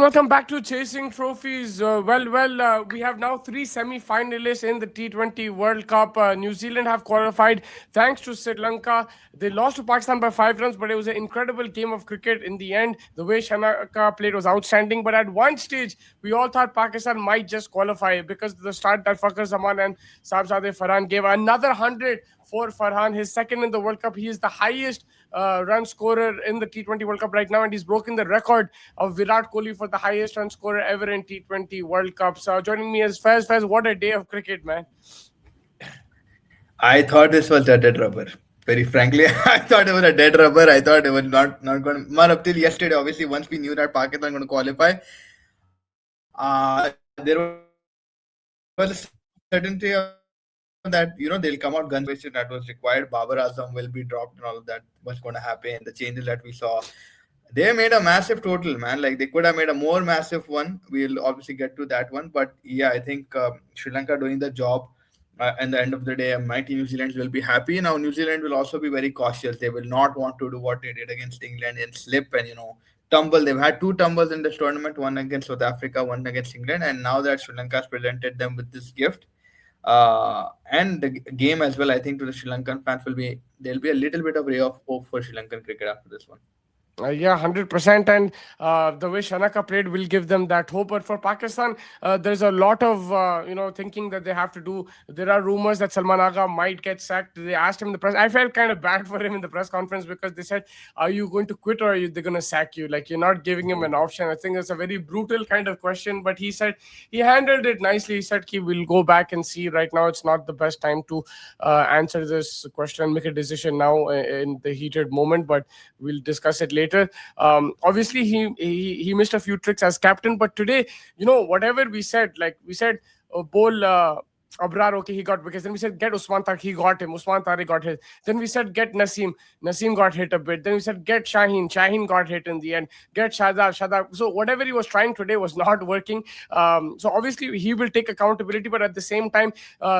Welcome back to Chasing Trophies. We have now three semi-finalists in the T20 World Cup. New Zealand have qualified thanks to Sri Lanka. They lost to Pakistan by 5 runs, but it was an incredible game of cricket in the end. The way Shanaka played was outstanding. But at one stage, we all thought Pakistan might just qualify because of the start that Fakhar Zaman and Sabzadeh Farhan gave. Another 100 for Farhan, his second in the World Cup. He is the highest run scorer in the T20 World Cup right now, and he's broken the record of Virat Kohli for the highest run scorer ever in T20 World Cups. Joining me is Faz. Faz, what a day of cricket, man. I thought this was a dead rubber. Very frankly, I thought it was a dead rubber. I thought it was not going to. Man, up till yesterday, obviously, once we knew that Pakistan going to qualify, there was a certainty of that, they'll come out guns blazing. That was required. Babar Azam will be dropped and all of that. What's going to happen? The changes that we saw. They made a massive total, man. Like they could have made a more massive one. We'll obviously get to that one. But yeah, I think Sri Lanka doing the job. At the end of the day, my team New Zealand will be happy. Now, New Zealand will also be very cautious. They will not want to do what they did against England and slip and tumble. They've had two tumbles in this tournament, one against South Africa, one against England, and now that Sri Lanka has presented them with this gift, and the game as well, I think to the Sri Lankan fans there'll be a little bit of ray of hope for Sri Lankan cricket after this one. Yeah, 100%. And the way Shanaka played will give them that hope. But for Pakistan, there's a lot of, thinking that they have to do. There are rumors that Salman Agha might get sacked. They asked him in the press. I felt kind of bad for him in the press conference because they said, are you going to quit or they're going to sack you? Like, you're not giving him an option. I think it's a very brutal kind of question. But he said he handled it nicely. He said, we'll go back and see. Right now, it's not the best time to answer this question and make a decision now in the heated moment. But we'll discuss it later. Obviously, he missed a few tricks as captain, but today, whatever we said, like we said, bowl. Abrar, okay, he got wickets. Then we said, get Usman Tariq, he got him. Usman Tariq got hit. Then we said, get Naseem. Naseem got hit a bit. Then we said, get Shaheen. Shaheen got hit in the end. Get Shadab. Shadab. So whatever he was trying today was not working. So obviously, he will take accountability, but at the same time,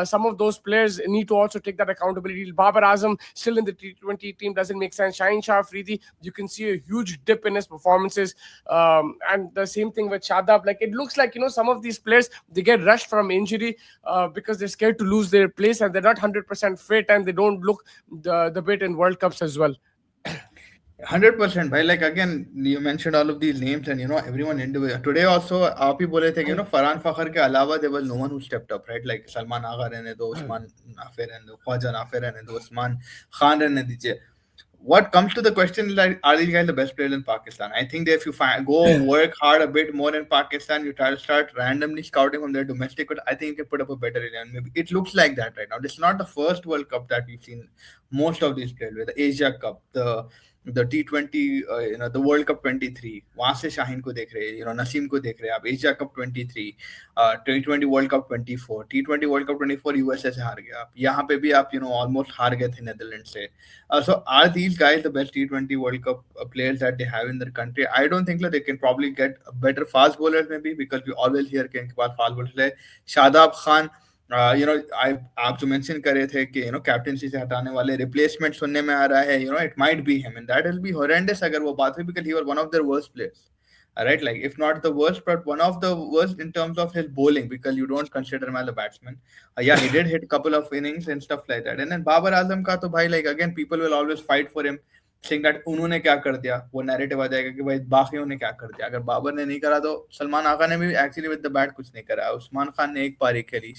some of those players need to also take that accountability. Babar Azam still in the T20 team doesn't make sense. Shaheen Shah Afridi, you can see a huge dip in his performances. And the same thing with Shadab. Like, it looks like, some of these players, they get rushed from injury because they're scared to lose their place and they're not 100% fit and they don't look the bit in World Cups as well. 100%. Bhai, like again, you mentioned all of these names, and everyone individual. Today also, आप ही बोले थे कि फरहान फखर के अलावा there was no one who stepped up, right? Like Salman Agha रहने दो, Usman Nafi रहने दो, Khwaja Nafi रहने दो, Usman Khan रहने दीजिए. What comes to the question is like, are these guys the best players in Pakistan? I think that if you go work hard a bit more in Pakistan, you try to start randomly scouting from their domestic, but I think you can put up a better 11. Maybe it looks like that right now. This is not the first World Cup that we've seen most of these players with the Asia Cup, the T20, the World Cup 23. वहां से शाहीन को देख रहे हैं, नसीम को देख रहे हैं आप. Asia Cup 23, T20 World Cup 24, T20 World Cup 24 USA से हार गए आप. यहाँ पे भी आप almost हार गए थे Netherlands से. So are these guys the best T20 World Cup players that they have in their country? I don't think that they can probably get better fast bowlers maybe, because we always hear कि इनके पास fast bowlers है. Shadab Khan, आप जो mention कर रहे थे कि captaincy से हटाने वाले रिप्लेसमेंट सुनने में आ रहा है, it might be him, and that will be horrendous अगर वो बात हुई, because he was one of their worst players, right? Like if not the worst, but one of the worst in terms of his bowling, because you don't consider him as a batsman. Yeah, he did hit a couple of innings and stuff like that. And then Babar Azam ka to bhai, like again, people will always fight for him, saying that उन्होंने क्या कर दिया. वो narrative आ जाएगा कि भाई बाकियों ने क्या कर दिया. अगर बाबर ने नहीं करा तो सलमान आगा ने भी एक्चुअली विद द बैट कुछ नहीं करा. उस्मान खान ने एक पारी खेली,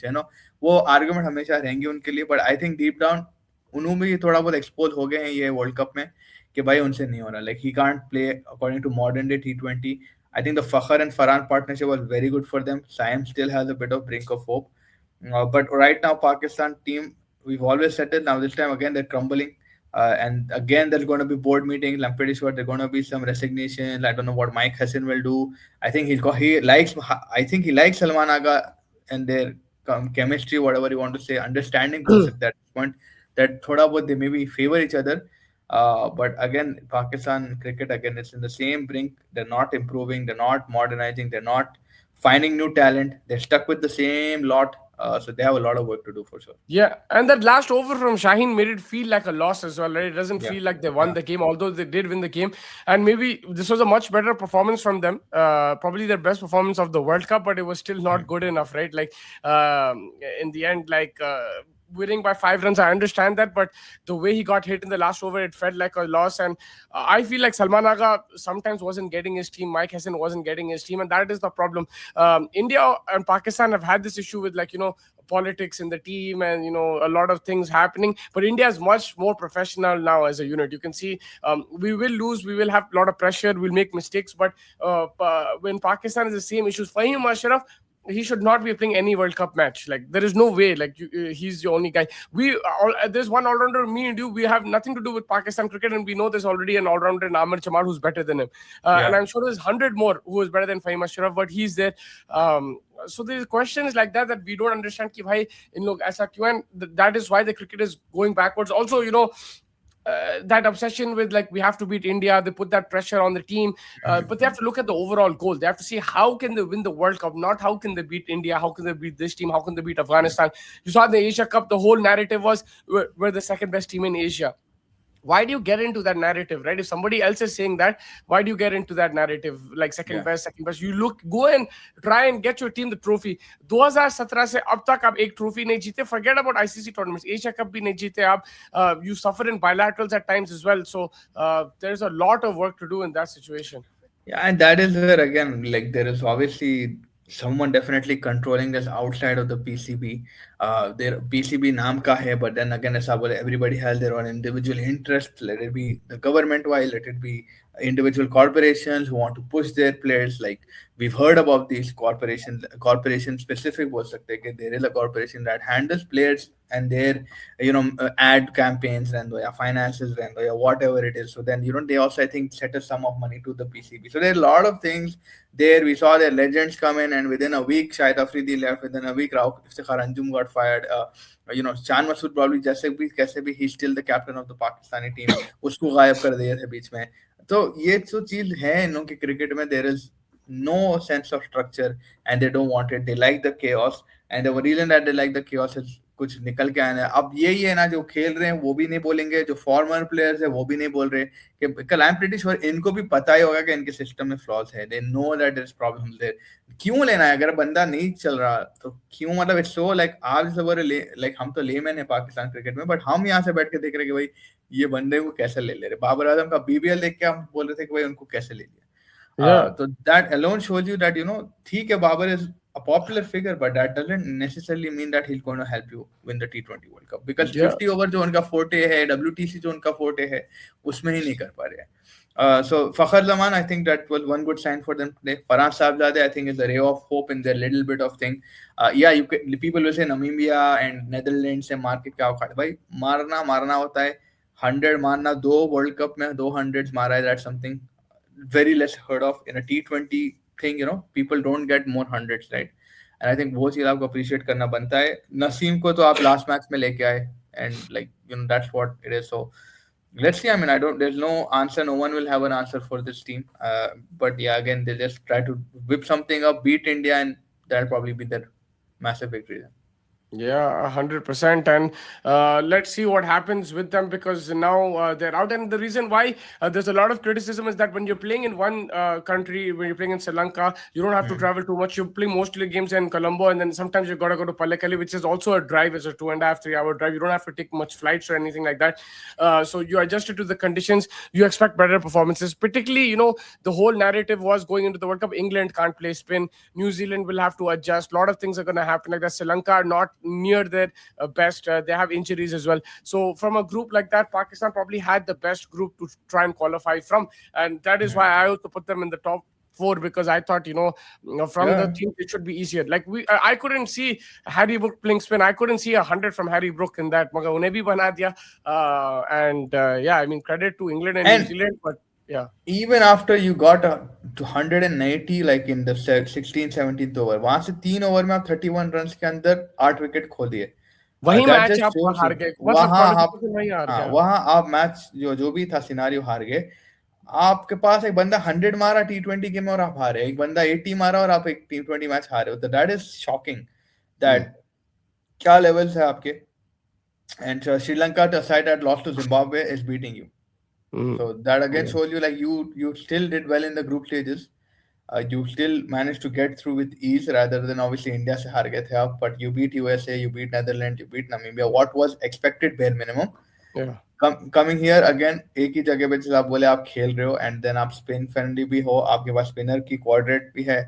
वो आर्गुमेंट हमेशा रहेंगे उनके लिए. But I think deep down उन्होंने भी थोड़ा बहुत एक्सपोज हो गए हैं ये वर्ल्ड कप में कि भाई उनसे नहीं हो रहा. Like he can't play according to modern day T20. I think the Fakhar and Farhan partnership was very good for them. Siam still has a bit of brink of hope. But right now, Pakistan team, we've always said it. Now this time again, they're crumbling. And again, there's going to be board meetings. I'm pretty sure there's going to be some resignation. I don't know what Mike Hassan will do. I think I think he likes Salman Agha and their chemistry, whatever you want to say, understanding to that point, that thoda bahut they maybe favor each other. But again, Pakistan cricket, again, it's in the same brink. They're not improving. They're not modernizing. They're not finding new talent. They're stuck with the same lot. So they have a lot of work to do for sure. Yeah, and that last over from Shaheen made it feel like a loss as well, right? It doesn't Yeah, feel like they won yeah. the game, although they did win the game. And maybe this was a much better performance from them. Probably their best performance of the World Cup, but it was still not good enough, right? Like in the end, winning by 5 runs, I understand that, but the way he got hit in the last over, it felt like a loss. And I feel like Salman Agha sometimes wasn't getting his team, Mike Hassan wasn't getting his team, and that is the problem. India and Pakistan have had this issue with, like, politics in the team, and a lot of things happening, but India is much more professional now as a unit. You can see, we will lose, we will have a lot of pressure, we'll make mistakes, but when Pakistan is the same issues, Fahim Ashraf, he should not be playing any World Cup match. Like, there is no way. Like, he's the only guy. There's one all-rounder, me and you. We have nothing to do with Pakistan cricket, and we know there's already an all-rounder in Amir Chamar who's better than him. And Yeah. I'm sure there's 100 more who is better than Fahim Ashraf, but he's there. So there's questions like that we don't understand. Ki bhai, in log aisa kyun? And that is why the cricket is going backwards. Also, that obsession with, like, we have to beat India. They put that pressure on the team, but they have to look at the overall goal. They have to see how can they win the World Cup, not how can they beat India, how can they beat this team, how can they beat Afghanistan. You saw the Asia Cup. The whole narrative was we're the second best team in Asia. Why do you get into that narrative, right? If somebody else is saying that, why do you get into that narrative, like Yeah. second best? You go and try and get your team the trophy. 2017 से अब तक आप एक trophy नहीं जीते. Forget about ICC tournaments. Asia Cup भी नहीं जीते आप. You suffer in bilaterals at times as well. So there's a lot of work to do in that situation. Yeah, and that is where again, like there is obviously someone definitely controlling this outside of the PCB. Their PCB naam ka hai, but then again, as I said, everybody has their own individual interests. Let it be the government wise, let it be individual corporations who want to push their players. Like we've heard about these corporations, corporation specific was सकते हैं कि there is a corporation that handles players and their ad campaigns and finances and whatever it is. So then they also I think set a sum of money to the PCB. So there are a lot of things there. We saw their legends come in, and within a week Shahid Afridi left. Within a week Rauf Iftikhar Anjum got fired. Chan Masood probably जैसे भी he's still the captain of the Pakistani team. उसको गायब कर दिए थे बीच में. तो ये जो चीज है इन लोगों के क्रिकेट में, there is no sense of structure and they don't want it. They like the chaos, and the reason that they like the chaos is कुछ निकल के आना है. अब यही है ना, जो खेल रहे हैं वो भी नहीं बोलेंगे, जो फॉर्मर प्लेयर्स है वो भी नहीं बोल रहे कि कल आई एम प्रीटी श्योर इनको भी पता ही होगा कि इनके सिस्टम में फ्लॉज है. They know that there is problems there. क्यों लेना है अगर बंदा नहीं चल रहा तो क्यों? मतलब इट्स सो लाइक आज सब लाइक हम तो लेमैन है पाकिस्तान क्रिकेट में, बट हम यहाँ से बैठ के देख रहे हैं कि भाई ये बंदे को कैसे ले रहे. बाबर आजम का बीबीएल देख के हम बोल रहे थे कि भाई उनको कैसे ले लिया. Yeah. So that alone shows you that ठीक है, Babar is a popular figure, but that doesn't necessarily mean that he's going to help you win the T20 World Cup, because Yeah. 50 over जो उनका forte है, WTC जो उनका forte है, उसमें ही नहीं कर पा रहे हैं. So Fakhar Zaman, I think that was one good sign for them today. Farhan Sahibzadeh, I think, is a ray of hope in their little bit of thing. People will say Namibia and Netherlands से मार के क्या उखाड़े. भाई मारना होता है. 100 मारना, 2 वर्ल्ड कप में 200 मारा है, that's something very less heard of in a T20 thing. People don't get more hundreds, right? And I think वो चीज आपको appreciate करना बनता है. नसीम को तो आप last match में लेके आए, and that's what it is. So let's see. I mean, there's no answer. No one will have an answer for this team. But yeah, again, they just try to whip something up, beat India, and that'll probably be their massive victory then. Yeah, 100%. And let's see what happens with them, because now they're out. And the reason why there's a lot of criticism is that when you're playing in one country, when you're playing in Sri Lanka, you don't have to travel too much. You play mostly games in Colombo, and then sometimes you got to go to Pallekali, which is also a drive. It's a 2.5, 3 hour drive. You don't have to take much flights or anything like that. So you adjusted to the conditions. You expect better performances. Particularly, the whole narrative was going into the World Cup, England can't play spin. New Zealand will have to adjust. A lot of things are going to happen like that. Sri Lanka are not near their best. They have injuries as well. So from a group like that, Pakistan probably had the best group to try and qualify from, and that is why I also put them in the top 4, because I thought from the team it should be easier. Like I couldn't see Harry Brook playing spin. I couldn't see 100 from Harry Brook in that. Magar unhe bhi bana diya. And I mean, credit to England and New Zealand, but yeah. Even after you got to 180 like in the 16th 17th over, वहां से 3 over में आप 31 runs के अंदर 8 wicket खो दिए. वही That match just आप shows हार you. गए, मतलब qualification वही हार गए. वहां आप मैच जो भी था सिनारियो हार गए. आपके पास एक बंदा 100 मारा T20 गेम में और आप हारे. एक बंदा 80 मारा और आप एक T20 मैच हारे हो. तो दैट इज शॉकिंग दैट क्या levels है आपके? And Sri Lanka, the side that lost to Zimbabwe, is beating you. Mm. So that again Yeah. shows you like you still did well in the group stages. You still managed to get through with ease rather than obviously India से हार गए थे आप. But you beat USA, you beat Netherlands, you beat Namibia. What was expected bare minimum. Yeah. Coming here again, एक ही जगह पे जैसे आप बोले आप खेल रहे हो एंड देन आप स्पिन फ्रेंडली भी हो, आपके पास स्पिनर की क्वाड्रेट भी है.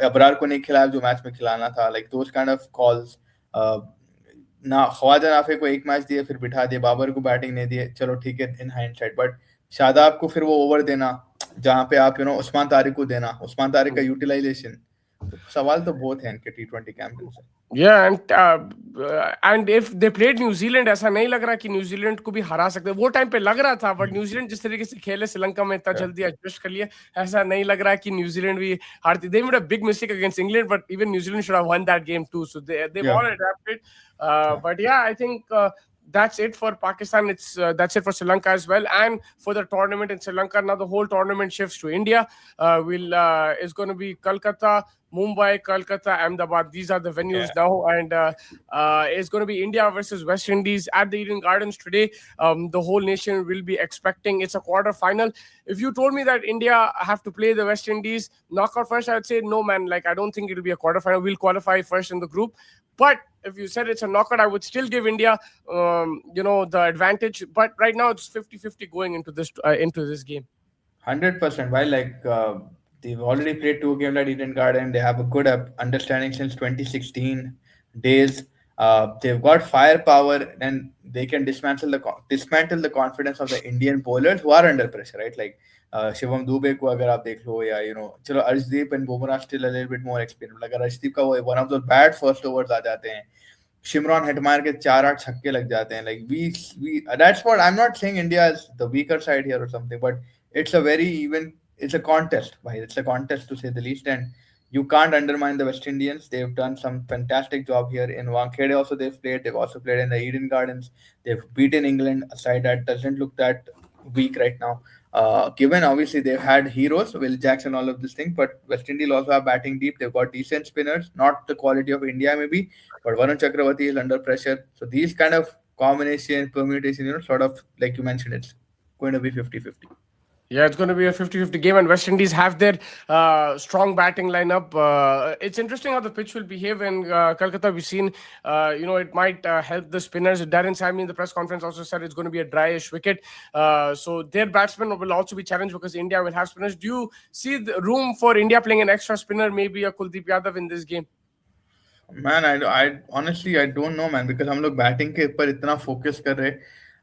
अबरार को नहीं खिलाया जो मैच में खिलाना था. Like those kind of calls. ना ख्वाजा नाफे को एक मैच दिए फिर बिठा दिए, बाबर को बैटिंग नहीं दिए, चलो ठीक है इन हाइंडसाइट. बट शादाब को फिर वो ओवर देना जहां पे आप उस्मान तारिक को देना, उस्मान तारिक का यूटिलाइजेशन. तो सवाल तो बहुत है इनके T20 कैंपेन से. Yeah, and if they played New Zealand, ऐसा नहीं लग रहा कि न्यूजीलैंड को भी हरा सकते. वो टाइम पे लग रहा था, बट न्यूजीलैंड जिस तरीके से खेले श्रीलंका में इतना जल्दी एडजस्ट कर लिया, ऐसा नहीं लग रहा कि न्यूजीलैंड भी हारती. They made a big mistake against England, but even New Zealand should have won that game too. So they've Yeah. all adapted. But yeah, I think that's it for Pakistan. That's it for Sri Lanka as well, and for the tournament in Sri Lanka. Now the whole tournament shifts to India. It's going to be Kolkata, Mumbai, Kolkata, Ahmedabad. These are the venues now, and it's going to be India versus West Indies at the Eden Gardens today. The whole nation will be expecting. It's a quarter final. If you told me that India have to play the West Indies knockout first, I would say no, man. Like I don't think it'll be a quarter final. We'll qualify first in the group. But if you said it's a knockout, I would still give India, the advantage. But right now it's 50-50 going into this game. 100%. Why? Like they've already played two games at Eden Garden. They have a good understanding since 2016 days. They've got firepower and they can dismantle the confidence of the Indian bowlers who are under pressure, right? Like Shivam Dube को अगर आप देख लो या चलो Arshdeep and Bumrah still a little bit more experienced. अगर अर्शदीप का वो one of those bad first overs आ जाते हैं, शिमरॉन हेटमायर के 4-8 छक्के लग जाते हैं. Like we that's what I'm not saying India is the weaker side here or something, but it's a very even, it's a contest, bhai. It's a contest to say the least, and you can't undermine the West Indians. They've done some fantastic job here in Wankhede. Also, they've also played in the Eden Gardens. They've beaten England, a side that doesn't look that weak right now. Given obviously they've had heroes, Will Jackson, all of this thing, but West Indies also have batting deep. They've got decent spinners, not the quality of India maybe, but Varun Chakravarti is under pressure. So these kind of combination, permutation, sort of like you mentioned, it's going to be 50-50. Yeah, it's going to be a 50-50 game, and West Indies have their strong batting lineup. It's interesting how the pitch will behave in Kolkata. We've seen, it might help the spinners. Darren Sammy in the press conference also said it's going to be a dryish wicket. So their batsmen will also be challenged because India will have spinners. Do you see the room for India playing an extra spinner, maybe a Kuldeep Yadav in this game? Man, I honestly I don't know, man, because हम लोग batting के ऊपर इतना focus कर रहे.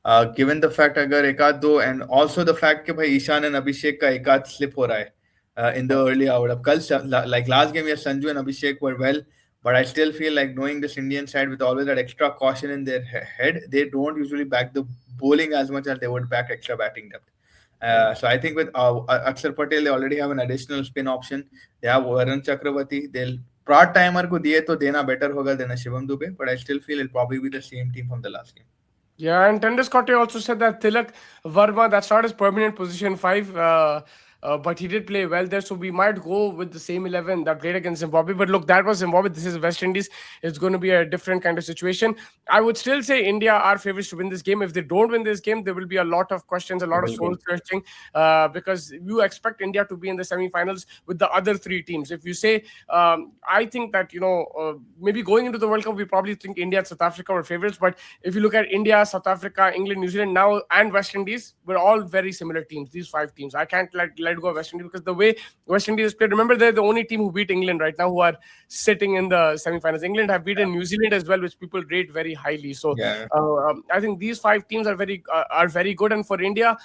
Given the fact अगर एक आध दो एंड ऑल्सो द फैक्ट कि भाई ईशान एंड अभिषेक का एक आध स्लिप हो रहा है इन द अर्ली आवर. अब कल like last game, yes, Sanju and Abhishek were well, but I still feel like knowing this Indian side with always that extra caution in their head, they don't usually back the bowling as much as they would back extra batting depth. So I think with Akshar Patel, they already have an additional spin option. They have Varun Chakravarti. They'll part timer को दिए तो देना better होगा than a Shivam Dube, but I still feel it'll probably be the same team from the last game. Yeah, and Tendus Kotte also said that Tilak Verma, that's not his permanent position 5, but he did play well there. So we might go with the same 11 that played against Zimbabwe. But look, that was Zimbabwe. This is West Indies. It's going to be a different kind of situation. I would still say India are favorites to win this game. If they don't win this game, there will be a lot of questions, a lot of soul searching, because you expect India to be in the semi-finals with the other three teams. If you say, I think that, maybe going into the World Cup, we probably think India and South Africa were favorites. But if you look at India, South Africa, England, New Zealand now, and West Indies, we're all very similar teams, these 5 teams. I can't let go of West Indies because the way West Indies played, remember, they're the only team who beat England right now, who are sitting in the semi-finals. England have beaten New Zealand as well, which people rate very highly. So I think these 5 teams are very good. And for India,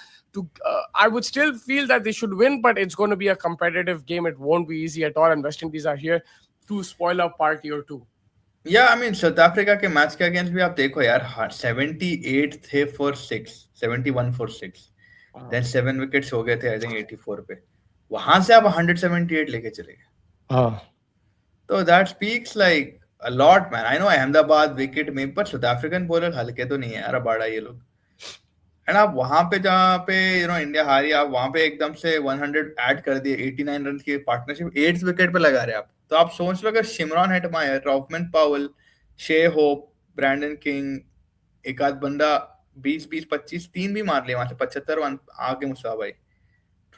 I would still feel that they should win, but it's going to be a competitive game. It won't be easy at all, and West Indies are here to spoil a party or two. Yeah, I mean, South Africa के match के against भी आप देखो यार, 78 थे for 6, 71 for 6, then 7 wickets हो गए थे आई थिंक 84 पे. वहां से आप 178 लेके चले गए. तो that speaks like a lot, man. I know Ahmedabad wicket में, पर साउथ अफ्रीकन बॉलर हल्के तो नहीं है यार, बड़ा ये लोग. एंड आप वहां पे जहाँ पे इंडिया हारी, आप वहां पे एकदम से 100 ऐड कर दिए, 89 रन की पार्टनरशिप 8th विकेट पे लगा रहे आप. तो आप सोच लो, अगर शिमरॉन हेटमायर, रॉफमैन पावल, शे होप, ब्रैंडन किंग, एक आध बंदा 20-25 तीन भी मार लिया वहां से 75 रन आगे मुस्तफा भाई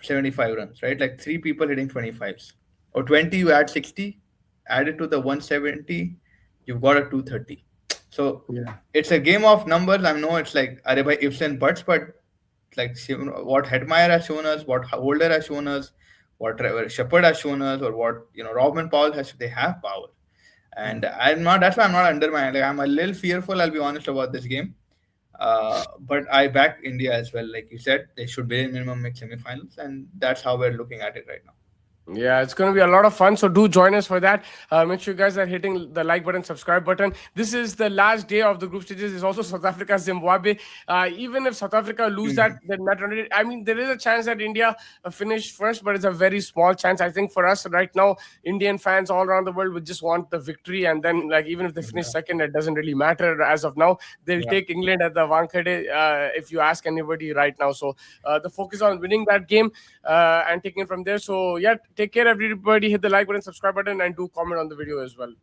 75 runs, right? Like three people hitting 25s. Or 20, you add 60, add it to the 170, you've got a 230. So Yeah. it's a game of numbers. I know it's like are by ifs and buts, but like what Hetmeyer has shown us, what Holder has shown us, what Trevor Shepard has shown us, or what Robin Powell has, they have power. And I'm not. That's why I'm not undermined. Like I'm a little fearful. I'll be honest about this game. But I back India as well. Like you said, they should be in minimum make semifinals, and that's how we're looking at it right now. Yeah, it's going to be a lot of fun. So do join us for that. Make sure you guys are hitting the like button, subscribe button. This is the last day of the group stages. It's also South Africa, Zimbabwe. Even if South Africa lose that, then not only, I mean, there is a chance that India finish first, but it's a very small chance. I think for us right now, Indian fans all around the world would just want the victory. And then, like, even if they finish second, it doesn't really matter as of now. They'll take England at the Wankhede if you ask anybody right now. So the focus on winning that game and taking it from there. So, yeah, take care, everybody. Hit the like button, subscribe button, and do comment on the video as well.